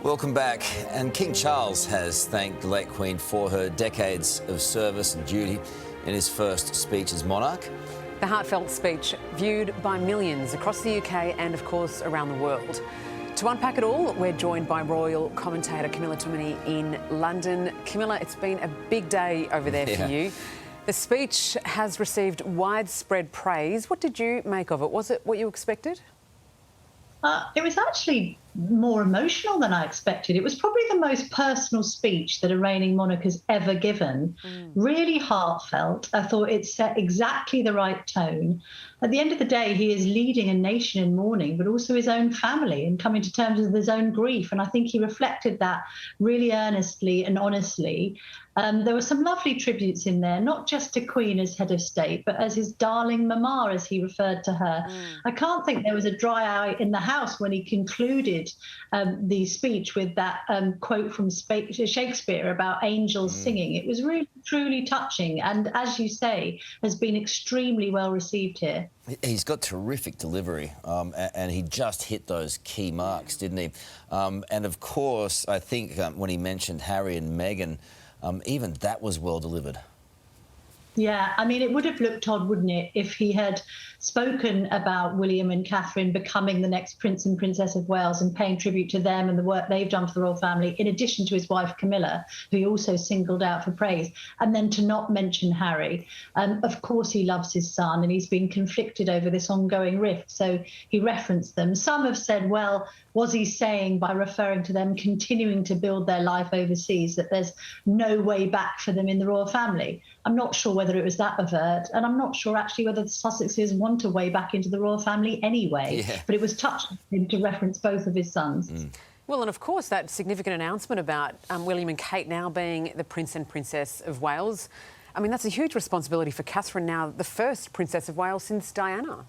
Welcome back. And King Charles has thanked the late Queen for her decades of service and duty in his first speech as monarch. The heartfelt speech viewed by millions across the UK and, of course, around the world. To unpack it all, we're joined by royal commentator Camilla Toomey in London. Camilla, it's been a big day over there for you. The speech has received widespread praise. What did you make of it? Was it what you expected? It was actually more emotional than I expected. It was probably the most personal speech that a reigning monarch has ever given. Really heartfelt. I thought it set exactly the right tone. At the end of the day, he is leading a nation in mourning, but also his own family and coming to terms with his own grief. And I think he reflected that really earnestly and honestly. There were some lovely tributes in there, not just to Queen as head of state, but as his darling mama, as he referred to her. I can't think there was a dry eye in the house when he concluded the speech with that quote from Shakespeare about angels singing. It was really, truly touching. And as you say, has been extremely well received here. He's got terrific delivery, and he just hit those key marks, didn't he? And of course, I think when he mentioned Harry and Meghan, even that was well delivered. Yeah, I mean, it would have looked odd, wouldn't it, if he had spoken about William and Catherine becoming the next Prince and Princess of Wales and paying tribute to them and the work they've done for the royal family, in addition to his wife Camilla, who he also singled out for praise, and then to not mention Harry. Of course, he loves his son and he's been conflicted over this ongoing rift, so he referenced them. Some have said, well, was he saying, by referring to them continuing to build their life overseas, that there's no way back for them in the royal family? I'm not sure whether it was that overt, and I'm not sure actually whether the Sussexes want a way back into the royal family anyway. But it was touching him to reference both of his sons. Well, and of course, that significant announcement about William and Kate now being the Prince and Princess of Wales. I mean, that's a huge responsibility for Catherine now, the first Princess of Wales since Diana.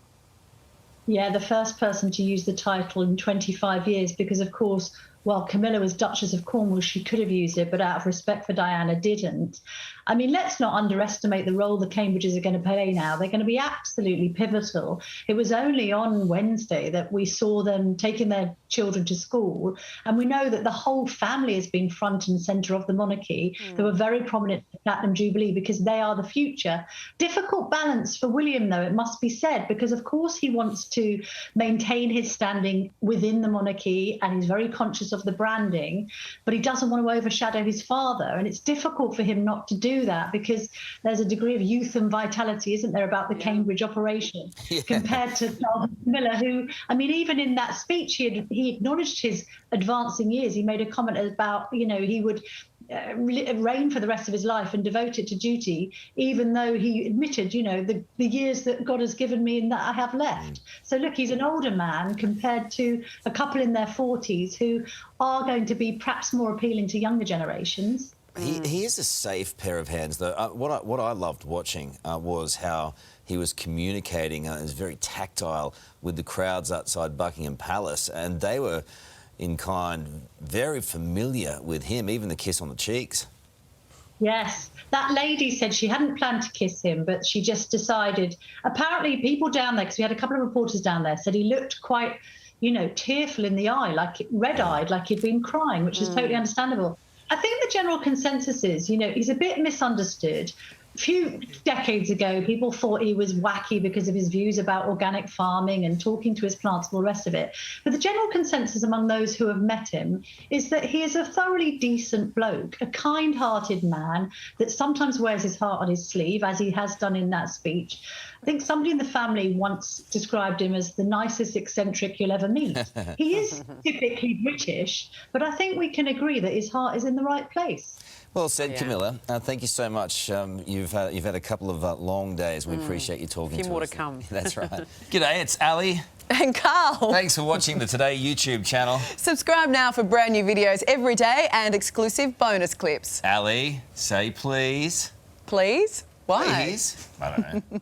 Yeah, the first person to use the title in 25 years, because, of course, while Camilla was Duchess of Cornwall, she could have used it, but out of respect for Diana, didn't. I mean, let's not underestimate the role the Cambridges are going to play now. They're going to be absolutely pivotal. It was only on Wednesday that we saw them taking their children to school, and we know that the whole family has been front and centre of the monarchy. They were very prominent at the Platinum Jubilee because they are the future. Difficult balance for William, though, it must be said, because, of course, he wants to maintain his standing within the monarchy, and he's very conscious of the branding, but he doesn't want to overshadow his father, and it's difficult for him not to do that because there's a degree of youth and vitality, isn't there, about the Cambridge operation compared to Charles Miller, who, I mean, even in that speech, he acknowledged his advancing years. He made a comment about, you know, he would reign for the rest of his life and devote it to duty, even though he admitted, you know, the years that God has given me and that I have left. So look, he's an older man compared to a couple in their 40s who are going to be perhaps more appealing to younger generations. He is a safe pair of hands, though. What I loved watching was how he was communicating. It was very tactile with the crowds outside Buckingham Palace, and they were in kind very familiar with him, even the kiss on the cheeks. Yes, that lady said she hadn't planned to kiss him, but she just decided. Apparently people down there, because we had a couple of reporters down there, said he looked quite, you know, tearful in the eye, like red-eyed, like he'd been crying, which is totally understandable. I think the general consensus is, you know, he's a bit misunderstood. A few decades ago, people thought he was wacky because of his views about organic farming and talking to his plants and all the rest of it. But the general consensus among those who have met him is that he is a thoroughly decent bloke, a kind-hearted man that sometimes wears his heart on his sleeve, as he has done in that speech. I think somebody in the family once described him as the nicest eccentric you'll ever meet. He is typically British, but I think we can agree that his heart is in the right place. Well said, Camilla. Thank you so much. You've had a couple of long days. We appreciate you talking to us. A few more to come. That's right. G'day, it's Ali. And Karl. Thanks for watching the Today YouTube channel. Subscribe now for brand new videos every day and exclusive bonus clips. Ali, say please. Please? Why? Please? I don't know.